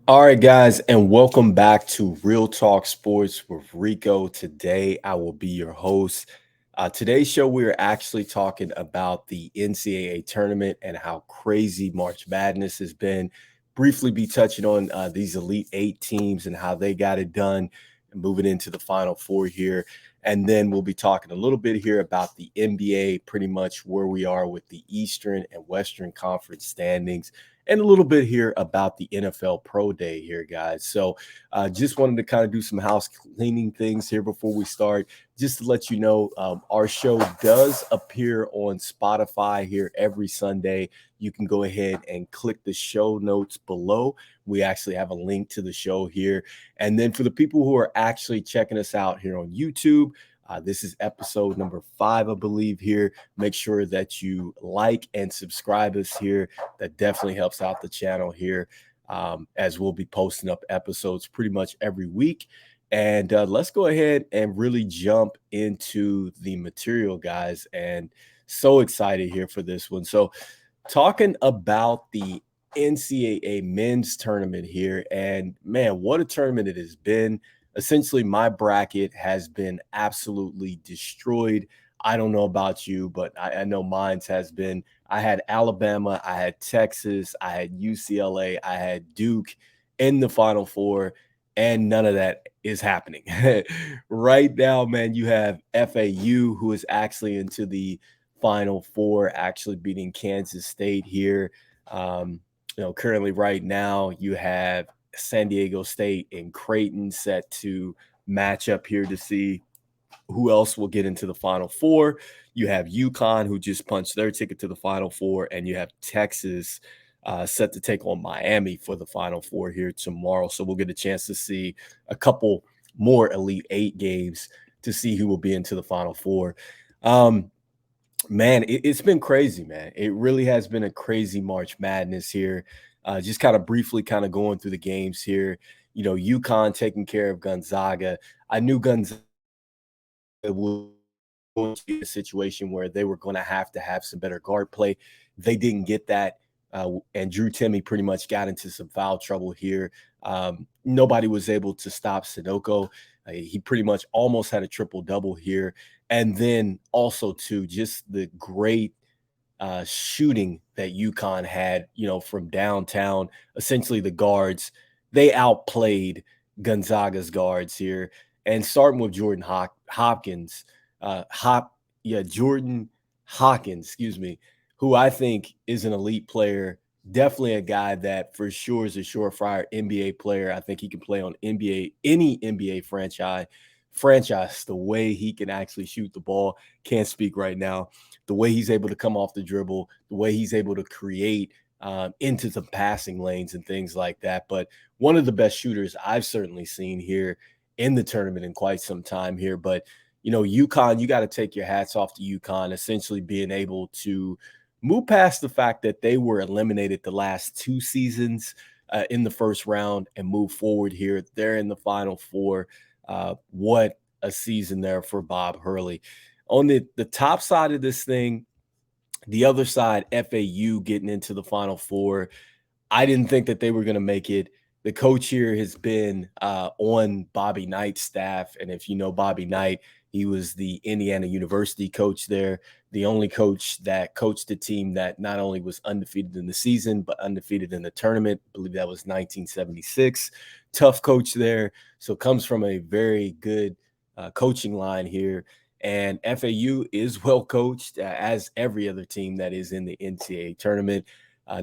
All right, guys, and welcome back to Real Talk Sports with Rico. Today, I will be your host. Today's show, we are actually talking about the NCAA tournament and how crazy March Madness has been. Briefly, be touching on these Elite Eight teams and how they got it done, and moving into the Final Four here. And then we'll be talking a little bit here about the NBA, pretty much where we are with the Eastern and Western Conference standings and a little bit here about the NFL Pro Day here, guys. So, just wanted to kind of do some house cleaning things here before we start. Just to let you know, our show does appear on Spotify here every Sunday. You can go ahead and click the show notes below. We actually have a link to the show here. And then for the people who are actually checking us out here on YouTube, this is episode number 5, I believe, here. Make sure that you like and subscribe us here. That definitely helps out the channel here, as we'll be posting up episodes pretty much every week. And let's go ahead and really jump into the material, guys. And so excited here for this one. So, talking about the NCAA men's tournament here, and man, what a tournament it has been. Essentially, my bracket has been absolutely destroyed. I don't know about you, but I know mine's has been. I had Alabama, I had Texas, I had UCLA, I had Duke in the Final Four, and none of that is happening. Right now, man, you have FAU, who is actually into the Final Four, actually beating Kansas State here. Currently right now you have San Diego State and Creighton set to match up here to see who else will get into the Final Four. You have UConn, who just punched their ticket to the Final Four, and you have Texas set to take on Miami for the Final Four here tomorrow. So we'll get a chance to see a couple more Elite Eight games to see who will be into the Final Four. Um, Man, it's been crazy, man. It really has been a crazy March Madness here. Just kind of briefly kind of going through the games here. UConn taking care of Gonzaga. I knew Gonzaga was going to be a situation where they were going to have some better guard play. They didn't get that. And Drew Timmy pretty much got into some foul trouble here. Nobody was able to stop Sunoco. He pretty much almost had a triple double here. And then also, too, just the great shooting that UConn had, from downtown. Essentially, the guards, they outplayed Gonzaga's guards here. And starting with Hopkins, Jordan Hawkins, excuse me, who I think is an elite player. Definitely a guy that for sure is a surefire NBA player. I think he can play on any NBA franchise. The way he can actually shoot the ball, can't speak right now. The way he's able to come off the dribble, the way he's able to create into some passing lanes and things like that. But one of the best shooters I've certainly seen here in the tournament in quite some time here. But UConn, you got to take your hats off to UConn, essentially being able to move past the fact that they were eliminated the last 2 seasons in the first round and move forward here. They're in the Final Four. What a season there for Bob Hurley. On the top side of this thing, the other side, FAU getting into the Final Four. I didn't think that they were going to make it. The coach here has been on Bobby Knight's staff. And if you know Bobby Knight, he was the Indiana University coach there, the only coach that coached a team that not only was undefeated in the season, but undefeated in the tournament. I believe that was 1976. Tough coach there. So comes from a very good coaching line here. And FAU is well coached, as every other team that is in the NCAA tournament.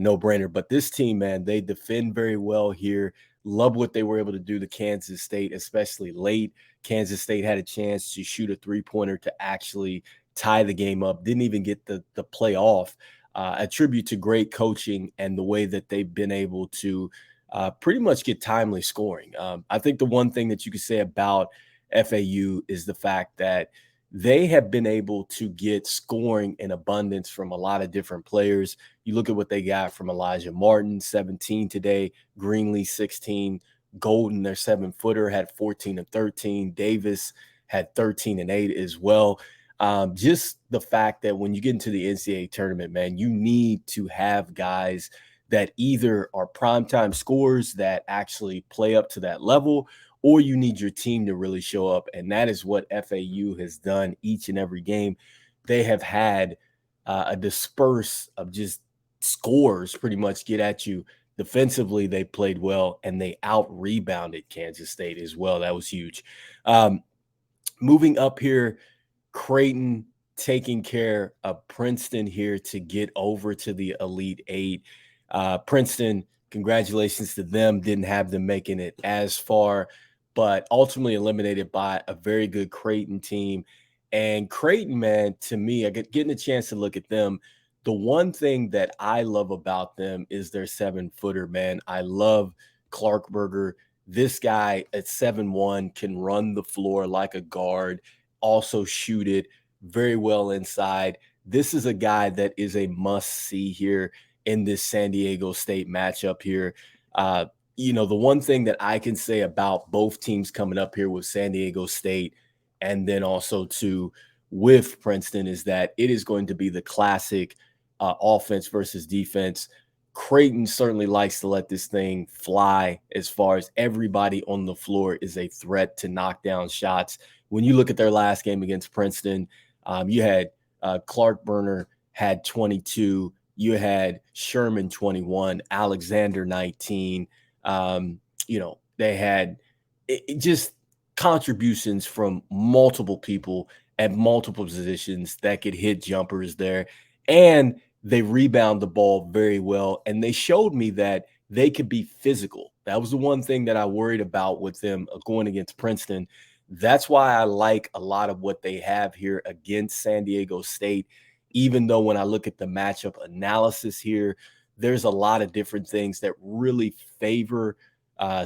No brainer. But this team, man, they defend very well here. Love what they were able to do to Kansas State, especially late. Kansas State had a chance to shoot a 3-pointer to actually tie the game up. Didn't even get the play off. A tribute to great coaching and the way that they've been able to pretty much get timely scoring. I think the one thing that you could say about FAU is the fact that they have been able to get scoring in abundance from a lot of different players. You look at what they got from Elijah Martin, 17 today, Greenlee, 16, Golden, their 7-footer, had 14 and 13. Davis had 13 and 8 as well. Just the fact that when you get into the NCAA tournament, man, you need to have guys that either are primetime scorers that actually play up to that level, or you need your team to really show up. And that is what FAU has done each and every game. They have had a disperse of just scores pretty much get at you. Defensively, they played well and they out rebounded Kansas State as well. That was huge. Um, Moving up here, Creighton taking care of Princeton here to get over to the Elite Eight. Princeton, congratulations to them. Didn't have them making it as far, but ultimately eliminated by a very good Creighton team. And Creighton, man, to me, I get getting a chance to look at them. The one thing that I love about them is their 7-footer, man. I love Clarkberger. This guy at 7'1" can run the floor like a guard, also shoot it very well inside. This is a guy that is a must see here in this San Diego State matchup here. Uh, the one thing that I can say about both teams coming up here with San Diego State and then also to with Princeton is that it is going to be the classic offense versus defense. Creighton certainly likes to let this thing fly as far as everybody on the floor is a threat to knock down shots. When you look at their last game against Princeton, you had Clark Burner had 22, you had Sherman 21, Alexander 19. They had just contributions from multiple people at multiple positions that could hit jumpers there. And they rebound the ball very well. And they showed me that they could be physical. That was the one thing that I worried about with them going against Princeton. That's why I like a lot of what they have here against San Diego State, even though when I look at the matchup analysis here, there's a lot of different things that really favor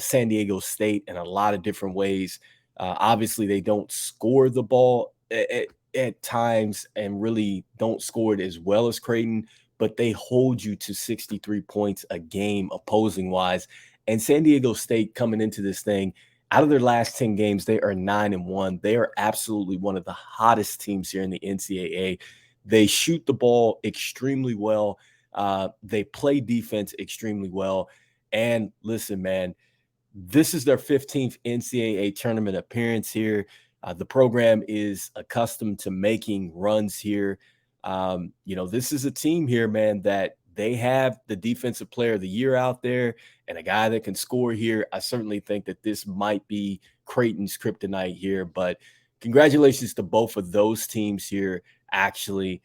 San Diego State in a lot of different ways. Obviously, they don't score the ball at times and really don't score it as well as Creighton, but they hold you to 63 points a game opposing wise. And San Diego State coming into this thing, out of their last 10 games, they are 9-1. They are absolutely one of the hottest teams here in the NCAA. They shoot the ball extremely well. They play defense extremely well. And listen, man, this is their 15th NCAA tournament appearance here. The program is accustomed to making runs here. This is a team here, man, that they have the defensive player of the year out there and a guy that can score here. I certainly think that this might be Creighton's kryptonite here, but congratulations to both of those teams here actually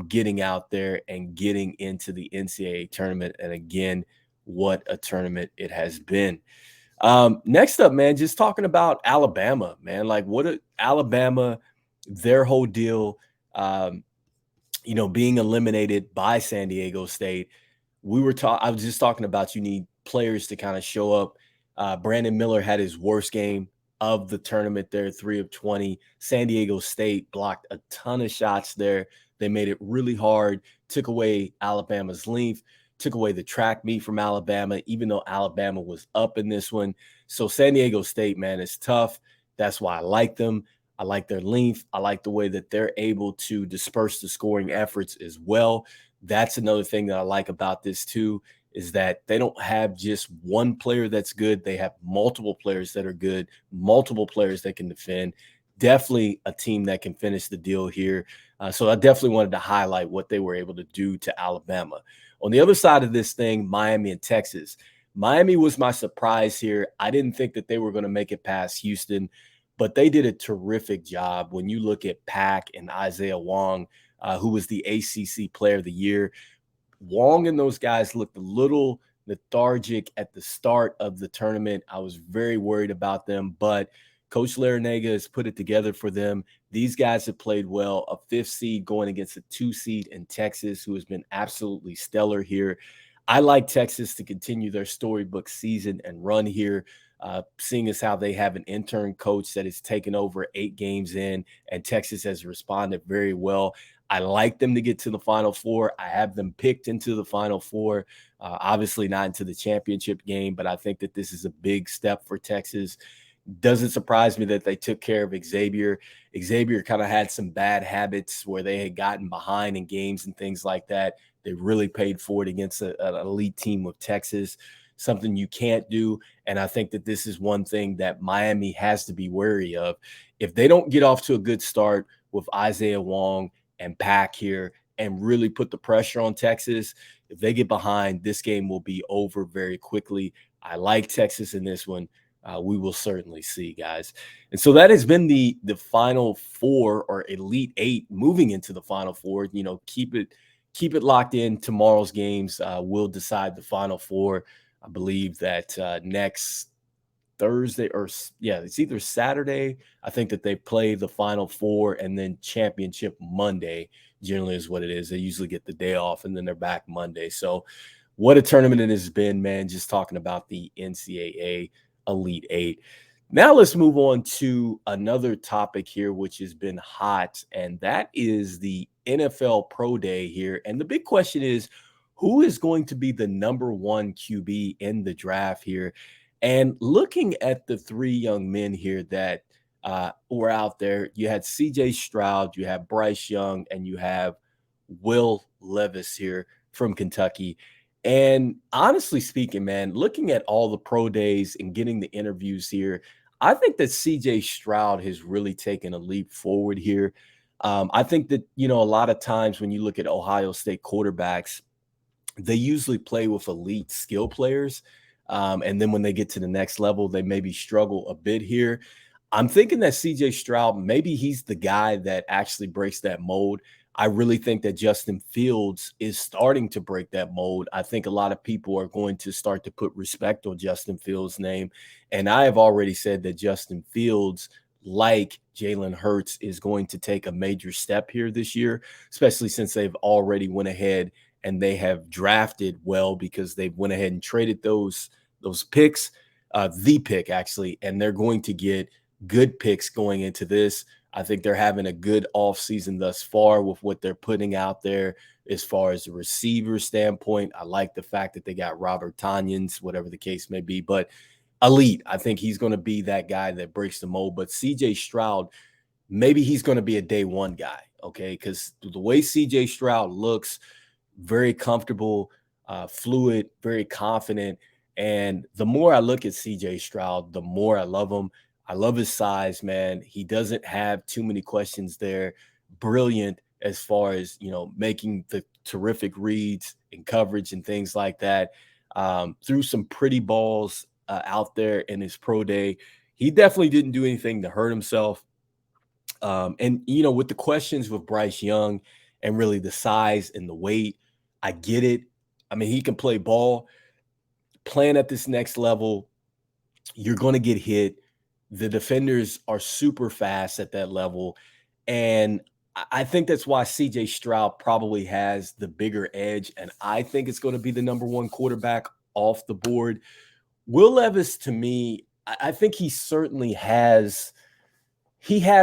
getting out there and getting into the NCAA tournament. And again, what a tournament it has been. Next up, man, just talking about Alabama, man, like Alabama, their whole deal, being eliminated by San Diego State. I was just talking about you need players to kind of show up. Brandon Miller had his worst game of the tournament there, 3 of 20. San Diego State blocked a ton of shots there. They made it really hard, took away Alabama's length, took away the track meet from Alabama, even though Alabama was up in this one. So San Diego State, man, is tough. That's why I like them. I like their length. I like the way that they're able to disperse the scoring efforts as well. That's another thing that I like about this too, is that they don't have just one player that's good. They have multiple players that are good, multiple players that can defend. Definitely a team that can finish the deal here. So I definitely wanted to highlight what they were able to do to Alabama. On the other side of this thing, Miami and Texas. Miami was my surprise here. I didn't think that they were going to make it past Houston, but they did a terrific job. When you look at Pack and Isaiah Wong, who was the ACC Player of the Year, Wong and those guys looked a little lethargic at the start of the tournament. I was very worried about them, but Coach Larinaga has put it together for them. These guys have played well. A 5th seed going against a 2 seed in Texas, who has been absolutely stellar here. I like Texas to continue their storybook season and run here, seeing as how they have an intern coach that has taken over 8 games in, and Texas has responded very well. I like them to get to the Final Four. I have them picked into the Final Four, obviously not into the championship game, but I think that this is a big step for Texas. Doesn't surprise me that they took care of Xavier. Xavier kind of had some bad habits where they had gotten behind in games and things like that. They really paid for it against an elite team of Texas, something you can't do. And I think that this is one thing that Miami has to be wary of. If they don't get off to a good start with Isaiah Wong and Pack here and really put the pressure on Texas, if they get behind, this game will be over very quickly. I like Texas in this one. We will certainly see, guys. And so that has been the Final Four or Elite Eight moving into the Final Four. Keep it locked in. Tomorrow's games will decide the Final Four. I believe that next Thursday yeah, it's either Saturday. I think that they play the Final Four and then championship Monday. Generally, is what it is. They usually get the day off and then they're back Monday. So, what a tournament it has been, man. Just talking about the NCAA Elite Eight. Now let's move on to another topic here, which has been hot, and that is the NFL Pro Day here. And the big question is, who is going to be the number one QB in the draft here? And looking at the three young men here that were out there, you had CJ Stroud, you have Bryce Young, and you have Will Levis here from Kentucky. And honestly speaking, man, looking at all the pro days and getting the interviews here, I think that CJ Stroud has really taken a leap forward here. I think that, a lot of times when you look at Ohio State quarterbacks, they usually play with elite skill players. And then when they get to the next level, they maybe struggle a bit here. I'm thinking that CJ Stroud, maybe he's the guy that actually breaks that mold. I really think that Justin Fields is starting to break that mold. I think a lot of people are going to start to put respect on Justin Fields' name. And I have already said that Justin Fields, like Jalen Hurts, is going to take a major step here this year, especially since they've already went ahead and they have drafted well because they went ahead and traded those picks, the pick actually, and they're going to get good picks going into this. I think they're having a good offseason thus far with what they're putting out there as far as the receiver standpoint. I like the fact that they got Robert Tonyans, whatever the case may be, but elite. I think he's going to be that guy that breaks the mold. But CJ Stroud, maybe he's going to be a day one guy, okay? Because the way CJ Stroud looks, very comfortable, fluid, very confident. And the more I look at CJ Stroud, the more I love him. I love his size, man. He doesn't have too many questions there. Brilliant as far as, making the terrific reads and coverage and things like that. Threw some pretty balls out there in his pro day. He definitely didn't do anything to hurt himself. And, with the questions with Bryce Young and really the size and the weight, I get it. I mean, he can play ball. Playing at this next level, you're going to get hit. The defenders are super fast at that level. And I think that's why CJ Stroud probably has the bigger edge. And I think it's going to be the number one quarterback off the board. Will Levis, to me, I think he certainly has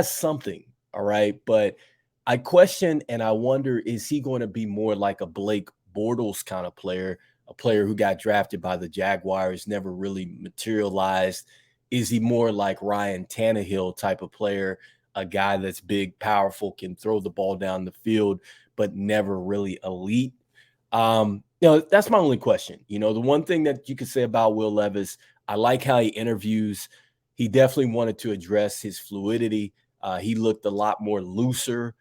something, all right? But I question and I wonder, is he going to be more like a Blake Bortles kind of player, a player who got drafted by the Jaguars, never really materialized? Is he more like Ryan Tannehill type of player, a guy that's big, powerful, can throw the ball down the field, but never really elite? That's my only question. The one thing that you could say about Will Levis, I like how he interviews. He definitely wanted to address his fluidity. He looked a lot more looser,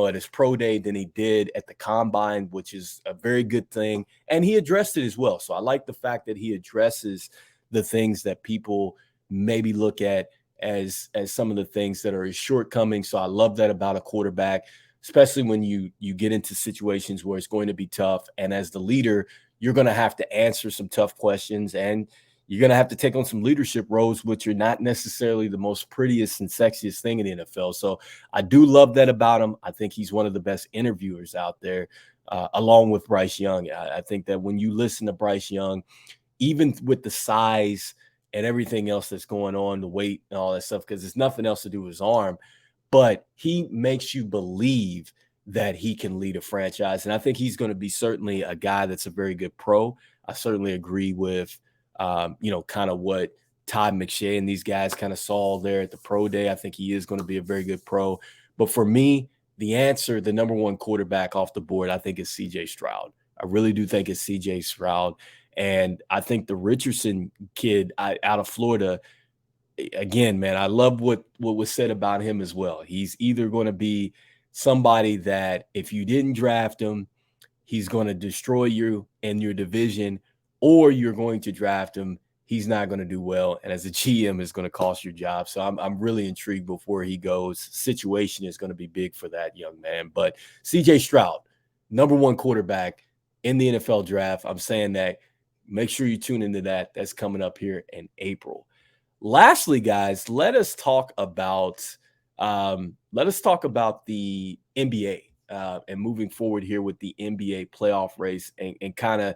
at his pro day than he did at the combine, which is a very good thing. And he addressed it as well. So I like the fact that he addresses the things that people maybe look at as some of the things that are his shortcomings. So I love that about a quarterback, especially when you get into situations where it's going to be tough. And as the leader, you're going to have to answer some tough questions, and you're going to have to take on some leadership roles, which are not necessarily the most prettiest and sexiest thing in the NFL. So I do love that about him. I think he's one of the best interviewers out there, along with Bryce Young. I think that when you listen to Bryce Young, even with the size and everything else that's going on, the weight and all that stuff, because there's nothing else to do with his arm, but he makes you believe that he can lead a franchise. And I think he's going to be certainly a guy that's a very good pro. I certainly agree with, kind of what Todd McShay and these guys kind of saw there at the pro day. I think he is going to be a very good pro. But for me, the answer, the number one quarterback off the board, I think is CJ Stroud. I really do think it's CJ Stroud. And I think the Richardson kid out of Florida, again, man, I love what was said about him as well. He's either going to be somebody that if you didn't draft him, he's going to destroy you in your division, or you're going to draft him. He's not going to do well, and as a GM, is going to cost your job. So I'm really intrigued before he goes. Situation is going to be big for that young man. But CJ Stroud, number one quarterback in the NFL draft. I'm saying that. Make sure you tune into that. That's coming up here in April. Lastly, guys, let us talk about the NBA and moving forward here with the NBA playoff race and kind of,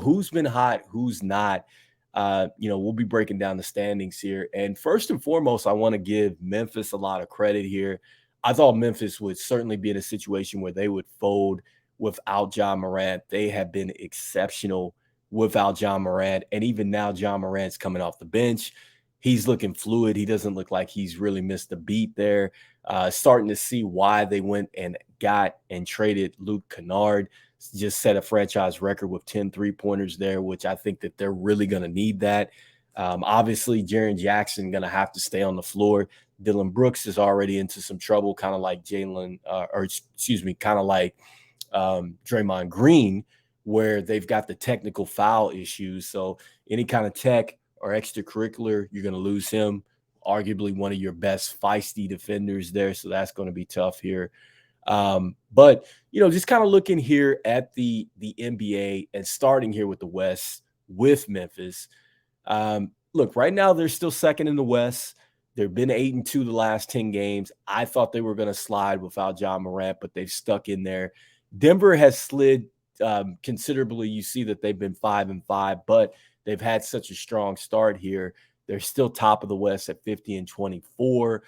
who's been hot, who's not. We'll be breaking down the standings here. And first and foremost, I want to give Memphis a lot of credit here. I thought Memphis would certainly be in a situation where they would fold without John Morant. They have been exceptional without John Morant. And even now, John Morant's coming off the bench. He's looking fluid. He doesn't look like he's really missed a beat there. Starting to see why they went and got and traded Luke Kennard. Just set a franchise record with 10 3-pointers there, which I think that they're really going to need that. Obviously, Jaren Jackson going to have to stay on the floor. Dylan Brooks is already into some trouble, kind of like Draymond Green, where they've got the technical foul issues. So any kind of tech or extracurricular, you're going to lose him. Arguably one of your best feisty defenders there. So that's going to be tough here. But just kind of looking here at the NBA and starting here with the West with Memphis. Look, right now they're still second in the West. They've been 8-2 the last 10 games. I thought they were going to slide without John Morant, but they've stuck in there. Denver has slid considerably. You see that they've been 5-5, but they've had such a strong start here. They're still top of the West at 50-24.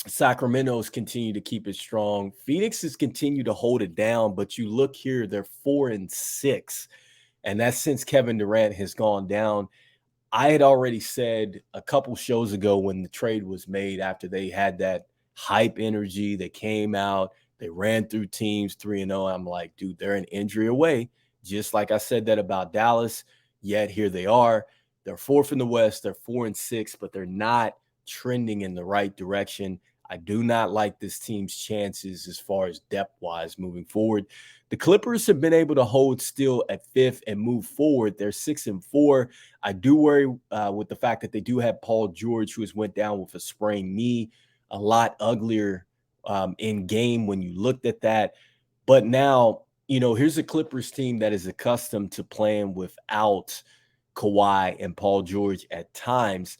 Sacramento's continue to keep it strong. Phoenix has continued to hold it down, but you look here, they're 4-6. And that's since Kevin Durant has gone down. I had already said a couple shows ago when the trade was made, after they had that hype energy, they came out, they ran through teams 3-0. I'm like, dude, they're an injury away. Just like I said that about Dallas, yet here they are. They're fourth in the West. They're 4-6, but they're not trending in the right direction. I do not like this team's chances as far as depth-wise moving forward. The Clippers have been able to hold still at fifth and move forward. They're 6-4. I do worry with the fact that they do have Paul George, who has went down with a sprained knee, a lot uglier in game when you looked at that. But now, here's a Clippers team that is accustomed to playing without Kawhi and Paul George at times.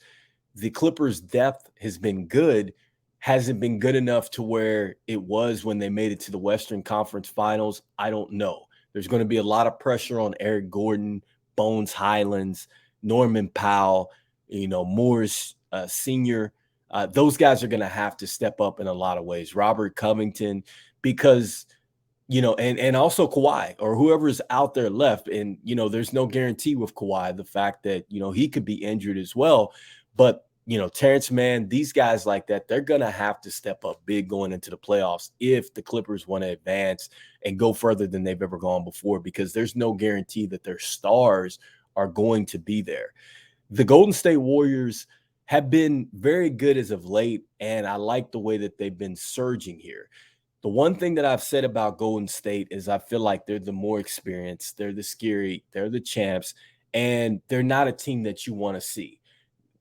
The Clippers' depth has been good, hasn't been good enough to where it was when they made it to the Western Conference Finals. I don't know. There's going to be a lot of pressure on Eric Gordon, Bones Highlands, Norman Powell, Morris Sr. Those guys are going to have to step up in a lot of ways. Robert Covington, because and also Kawhi or whoever's out there left. And, there's no guarantee with Kawhi, the fact that, he could be injured as well. But, Terrence Mann, these guys like that, they're going to have to step up big going into the playoffs if the Clippers want to advance and go further than they've ever gone before, because there's no guarantee that their stars are going to be there. The Golden State Warriors have been very good as of late, and I like the way that they've been surging here. The one thing that I've said about Golden State is I feel like they're the more experienced, they're the scary, they're the champs, and they're not a team that you want to see.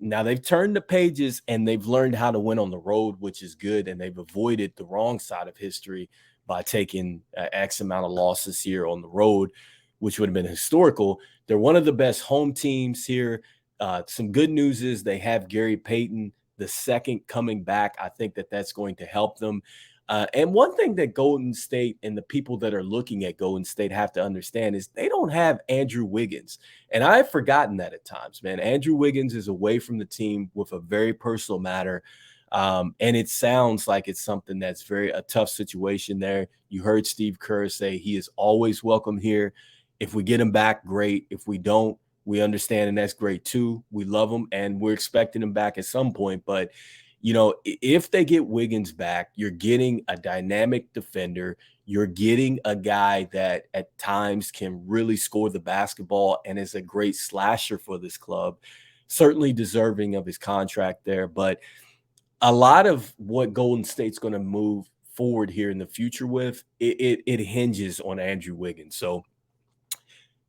Now, they've turned the pages and they've learned how to win on the road, which is good, and they've avoided the wrong side of history by taking X amount of losses here on the road, which would have been historical. They're one of the best home teams here. Some good news is they have Gary Payton the second coming back. I think that that's going to help them. And one thing that Golden State and the people that are looking at Golden State have to understand is they don't have Andrew Wiggins. And I've forgotten that at times, man. Andrew Wiggins is away from the team with a very personal matter. And it sounds like it's something that's a tough situation there. You heard Steve Kerr say he is always welcome here. If we get him back, great. If we don't, we understand, and that's great too. We love him, and we're expecting him back at some point. But If they get Wiggins back, you're getting a dynamic defender. You're getting a guy that at times can really score the basketball and is a great slasher for this club. Certainly deserving of his contract there. But a lot of what Golden State's going to move forward here in the future with it hinges on Andrew Wiggins. So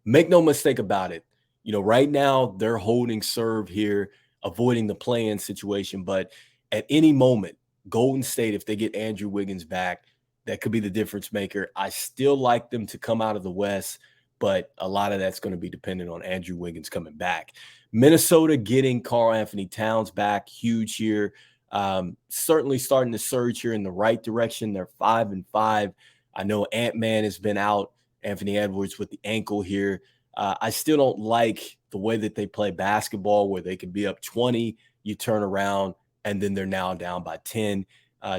make no mistake about it. Right now they're holding serve here, avoiding the play-in situation. But at any moment, Golden State, if they get Andrew Wiggins back, that could be the difference maker. I still like them to come out of the West, but a lot of that's going to be dependent on Andrew Wiggins coming back. Minnesota getting Karl Anthony Towns back, huge here. Certainly starting to surge here in the right direction. They're 5-5. I know Ant-Man has been out, Anthony Edwards with the ankle here. I still don't like the way that they play basketball, where they can be up 20, you turn around, and then they're now down by 10.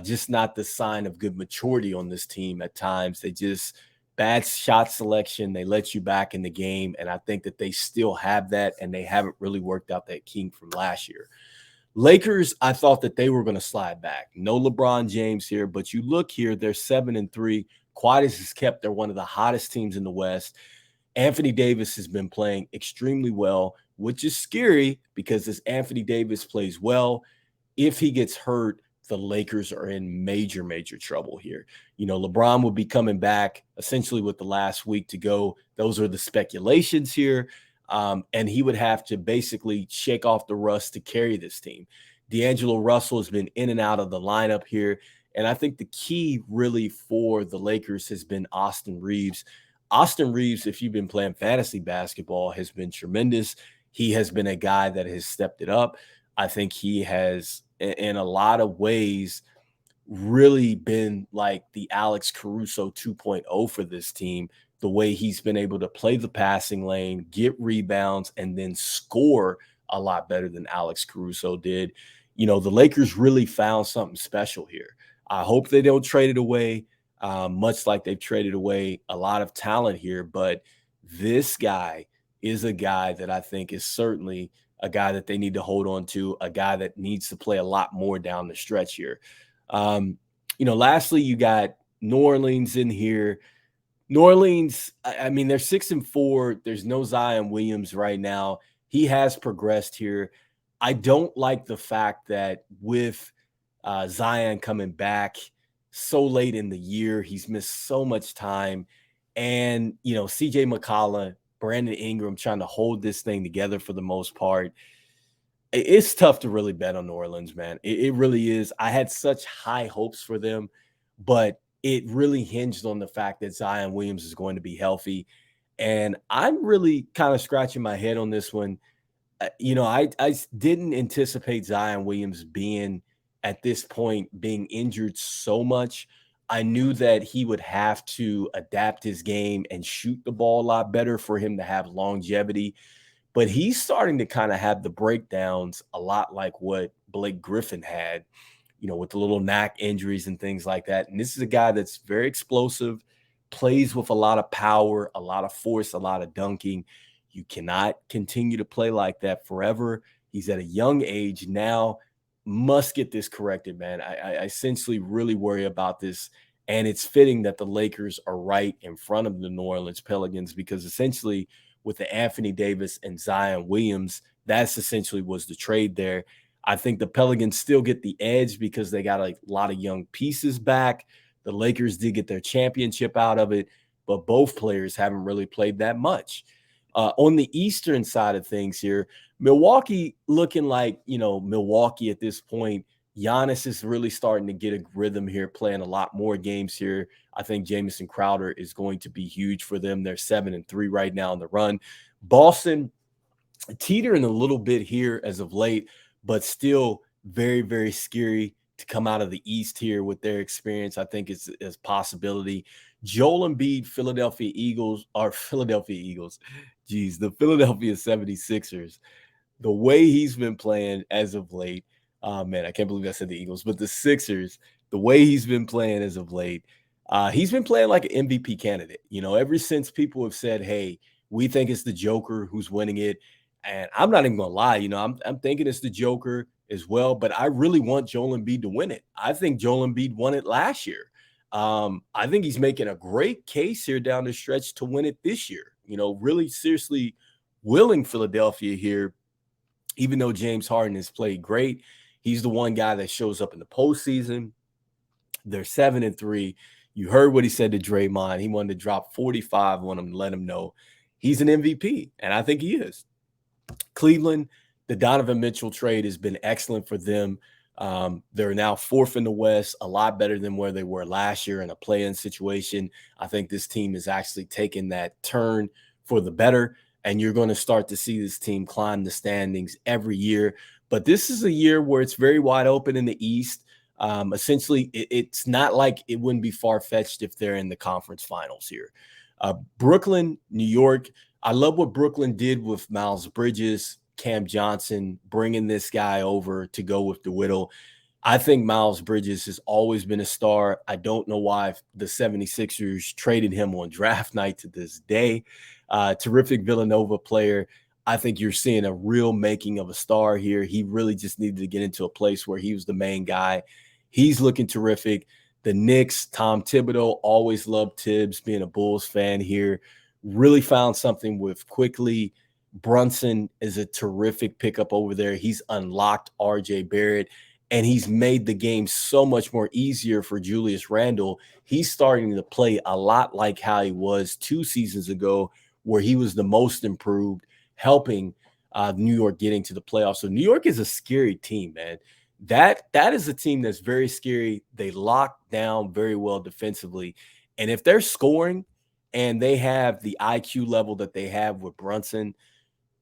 Just not the sign of good maturity on this team at times. They just bad shot selection. They let you back in the game, and I think that they still have that, and they haven't really worked out that kink from last year. Lakers, I thought that they were going to slide back. No LeBron James here, but you look here, they're 7-3. Quadas has kept, they're one of the hottest teams in the West. Anthony Davis has been playing extremely well, which is scary because as Anthony Davis plays well, if he gets hurt, the Lakers are in major, major trouble here. LeBron will be coming back essentially with the last week to go. Those are the speculations here. And he would have to basically shake off the rust to carry this team. D'Angelo Russell has been in and out of the lineup here. And I think the key really for the Lakers has been Austin Reeves. Austin Reeves, if you've been playing fantasy basketball, has been tremendous. He has been a guy that has stepped it up. I think he has, in a lot of ways, really been like the Alex Caruso 2.0 for this team. The way he's been able to play the passing lane, get rebounds, and then score a lot better than Alex Caruso did. The Lakers really found something special here. I hope they don't trade it away, much like they've traded away a lot of talent here. But this guy is a guy that I think is certainly a guy that they need to hold on to, a guy that needs to play a lot more down the stretch here. Lastly, you got New Orleans in here. New Orleans, I mean, they're 6-4. There's no Zion Williams right now. He has progressed here. I don't like the fact that with Zion coming back so late in the year, he's missed so much time. And, CJ McCollum, Brandon Ingram trying to hold this thing together for the most part. It's tough to really bet on New Orleans, man. It really is. I had such high hopes for them, but it really hinged on the fact that Zion Williams is going to be healthy. And I'm really kind of scratching my head on this one. I didn't anticipate Zion Williams being at this point being injured so much. I knew that he would have to adapt his game and shoot the ball a lot better for him to have longevity. But he's starting to kind of have the breakdowns a lot like what Blake Griffin had, with the little knack injuries and things like that. And this is a guy that's very explosive, plays with a lot of power, a lot of force, a lot of dunking. You cannot continue to play like that forever. He's at a young age now, must get this corrected, man. I essentially really worry about this. And it's fitting that the Lakers are right in front of the New Orleans Pelicans because essentially with the Anthony Davis and Zion Williams, that's essentially was the trade there. I think the Pelicans still get the edge because they got a lot of young pieces back. The Lakers did get their championship out of it, but both players haven't really played that much. On the Eastern side of things here, Milwaukee looking like, Milwaukee at this point. Giannis is really starting to get a rhythm here, playing a lot more games here. I think Jamison Crowder is going to be huge for them. They're 7-3 right now on the run. Boston teetering a little bit here as of late, but still very, very scary to come out of the East here with their experience. I think it's a possibility. Joel Embiid, the Philadelphia Eagles, the Philadelphia 76ers, the way he's been playing as of late, man, I can't believe I said the Eagles, but the Sixers, the way he's been playing as of late, he's been playing like an MVP candidate. Ever since people have said, hey, we think it's the Joker who's winning it. And I'm not even going to lie, I'm thinking it's the Joker. as well. But I really want Joel Embiid to win it. I think Joel Embiid won it last year. I think he's making a great case here down the stretch to win it this year. Really seriously willing Philadelphia here, even though James Harden has played great. He's the one guy that shows up in the postseason. They're 7-3. You heard what he said to Draymond. He wanted to drop 45 on him to let him know he's an MVP, and I think he is. Cleveland, the Donovan Mitchell trade has been excellent for them. They're now fourth in the West, a lot better than where they were last year in a play-in situation. I think this team is actually taking that turn for the better, and you're going to start to see this team climb the standings every year. But this is a year where it's very wide open in the East. Essentially, it's not like it wouldn't be far-fetched if they're in the conference finals here. Brooklyn, New York. I love what Brooklyn did with Miles Bridges, Cam Johnson, bringing this guy over to go with DeWitt. I think Miles Bridges has always been a star. I don't know why the 76ers traded him on draft night to this day. Terrific Villanova player. I think you're seeing a real making of a star here. He really just needed to get into a place where he was the main guy. He's looking terrific. The Knicks, Tom Thibodeau, always loved Tibbs, being a Bulls fan here. Really found something with quickly. Brunson is a terrific pickup over there. He's unlocked RJ Barrett, and he's made the game so much more easier for Julius Randle. He's starting to play a lot like how he was 2 seasons ago, where he was the most improved, helping New York getting to the playoffs. So New York is a scary team, man. That is a team that's very scary. They lock down very well defensively. And if they're scoring and they have the IQ level that they have with Brunson,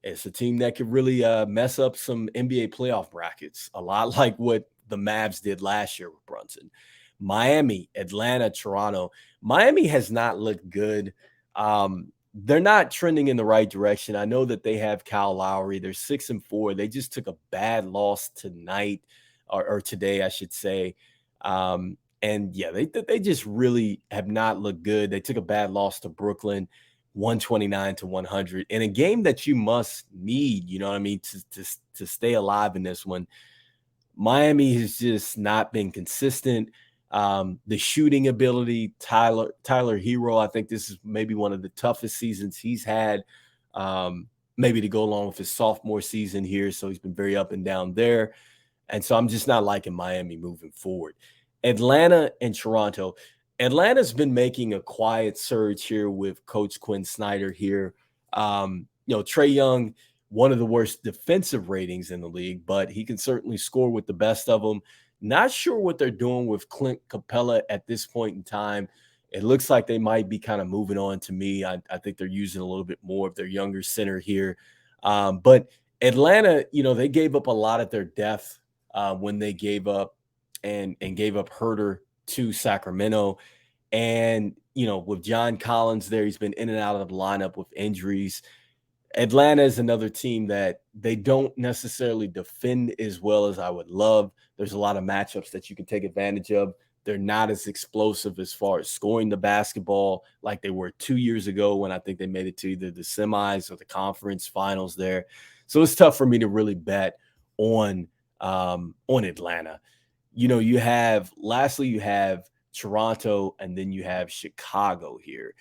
it's a team that could really mess up some NBA playoff brackets, a lot like what the Mavs did last year with Brunson. Miami, Atlanta, Toronto. Miami has not looked good. They're not trending in the right direction. I know that they have Kyle Lowry. They're 6-4. They just took a bad loss tonight, or today, I should say. And yeah, they just really have not looked good. They took a bad loss to Brooklyn, 129-100, in a game that you must need, you know what I mean, to stay alive in this one. Miami has just not been consistent. The shooting ability, Tyler Hero, I think this is maybe one of the toughest seasons he's had, maybe to go along with his sophomore season here. So he's been very up and down there. And so I'm just not liking Miami moving forward. Atlanta and Toronto. Atlanta's been making a quiet surge here with Coach Quinn Snyder here. Trae Young, one of the worst defensive ratings in the league, but he can certainly score with the best of them. Not sure what they're doing with Clint Capella at this point in time. It looks like they might be kind of moving on to me. I think they're using a little bit more of their younger center here. But Atlanta, they gave up a lot of their depth when they gave up and gave up Herter to Sacramento. And, with John Collins there, he's been in and out of the lineup with injuries. Atlanta is another team that they don't necessarily defend as well as I would love. There's a lot of matchups that you can take advantage of. They're not as explosive as far as scoring the basketball like they were 2 years ago when I think they made it to either the semis or the conference finals there. So it's tough for me to really bet on Atlanta. You have Toronto, and then you have Chicago here.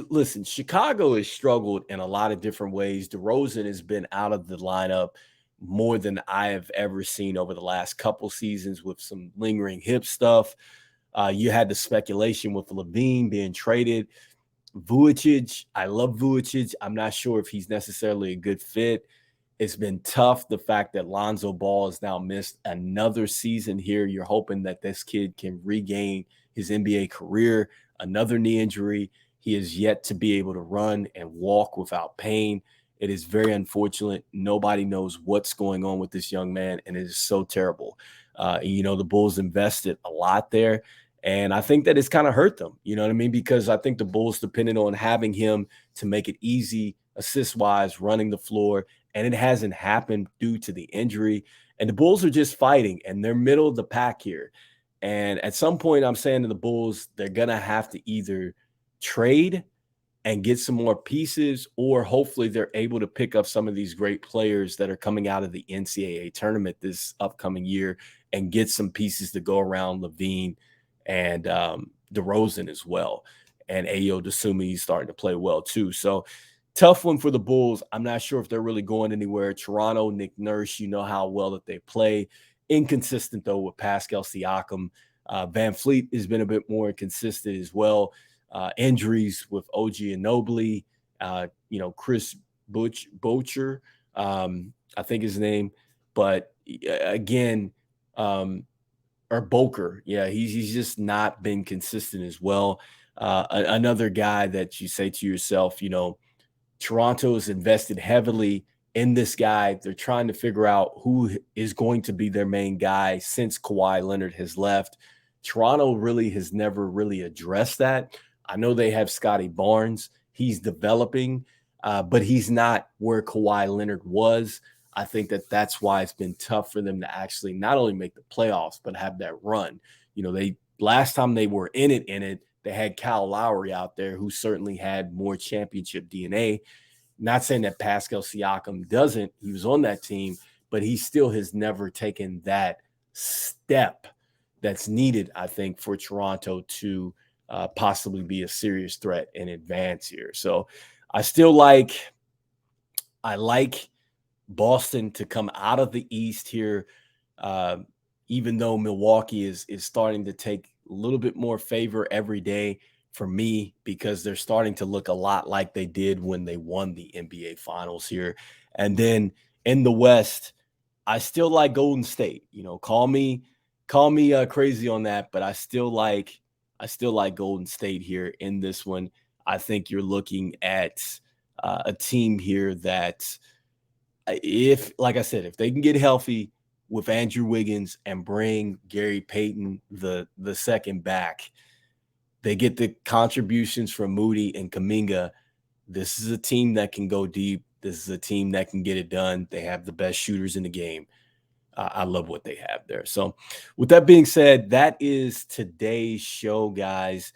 Listen, Chicago has struggled in a lot of different ways. DeRozan has been out of the lineup more than I have ever seen over the last couple seasons with some lingering hip stuff. You had the speculation with Levine being traded. Vucevic, I love Vucevic. I'm not sure if he's necessarily a good fit. It's been tough. The fact that Lonzo Ball has now missed another season here. You're hoping that this kid can regain his NBA career. Another knee injury. He is yet to be able to run and walk without pain. It is very unfortunate. Nobody knows what's going on with this young man, and it is so terrible. The Bulls invested a lot there, and I think that it's kind of hurt them. You know what I mean? Because I think the Bulls depended on having him to make it easy, assist-wise, running the floor, and it hasn't happened due to the injury. And the Bulls are just fighting, and they're middle of the pack here. And at some point, I'm saying to the Bulls, they're going to have to either trade and get some more pieces, or hopefully they're able to pick up some of these great players that are coming out of the NCAA tournament this upcoming year and get some pieces to go around Levine and DeRozan as well. And Ayo Dosunmu is starting to play well too. So tough one for the Bulls. I'm not sure if they're really going anywhere. Toronto, Nick Nurse, you know how well that they play. Inconsistent though with Pascal Siakam. Van Fleet has been a bit more inconsistent as well. Injuries with OG Anunoby, Chris Boucher, I think his name. But again, or Boker, yeah, he's just not been consistent as well. Another guy that you say to yourself, Toronto has invested heavily in this guy. They're trying to figure out who is going to be their main guy since Kawhi Leonard has left. Toronto really has never really addressed that. I know they have Scotty Barnes. He's developing, but he's not where Kawhi Leonard was. I think that's why it's been tough for them to actually not only make the playoffs, but have that run. They last time they were in it, they had Kyle Lowry out there, who certainly had more championship DNA. Not saying that Pascal Siakam doesn't. He was on that team, but he still has never taken that step that's needed, I think, for Toronto to possibly be a serious threat in advance here. So I like Boston to come out of the East here, even though Milwaukee is starting to take a little bit more favor every day for me, because they're starting to look a lot like they did when they won the NBA Finals here. And then in the West, I still like Golden State. Call me crazy on that, but I still like Golden State here in this one. I think you're looking at a team here that, if, like I said, if they can get healthy with Andrew Wiggins and bring Gary Payton the second back, they get the contributions from Moody and Kuminga. This is a team that can go deep. This is a team that can get it done. They have the best shooters in the game. I love what they have there. So with that being said, that is today's show, guys.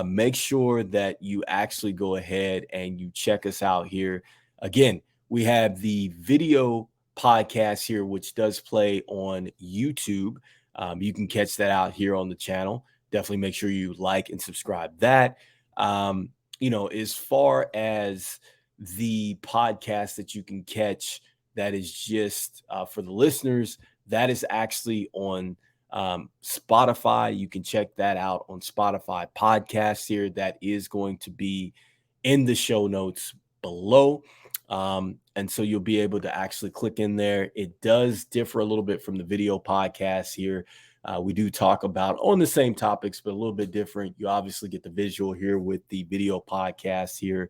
Make sure that you actually go ahead and you check us out here. Again, we have the video podcast here, which does play on YouTube. You can catch that out here on the channel. Definitely make sure you like and subscribe that. As far as the podcast that you can catch, that is just for the listeners, that is actually on Spotify. You can check that out on Spotify podcasts here. That is going to be in the show notes below. And so you'll be able to actually click in there. It does differ a little bit from the video podcast here. We do talk about on the same topics, but a little bit different. You obviously get the visual here with the video podcast here.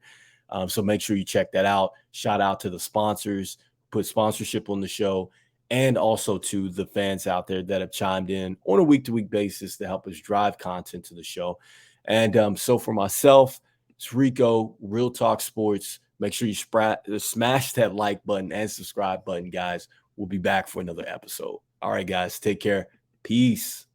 So make sure you check that out. Shout out to the sponsors, put sponsorship on the show, and also to the fans out there that have chimed in on a week-to-week basis to help us drive content to the show. And so for myself, it's Rico, Real Talk Sports. Make sure you smash that like button and subscribe button, guys. We'll be back for another episode. All right, guys, take care. Peace.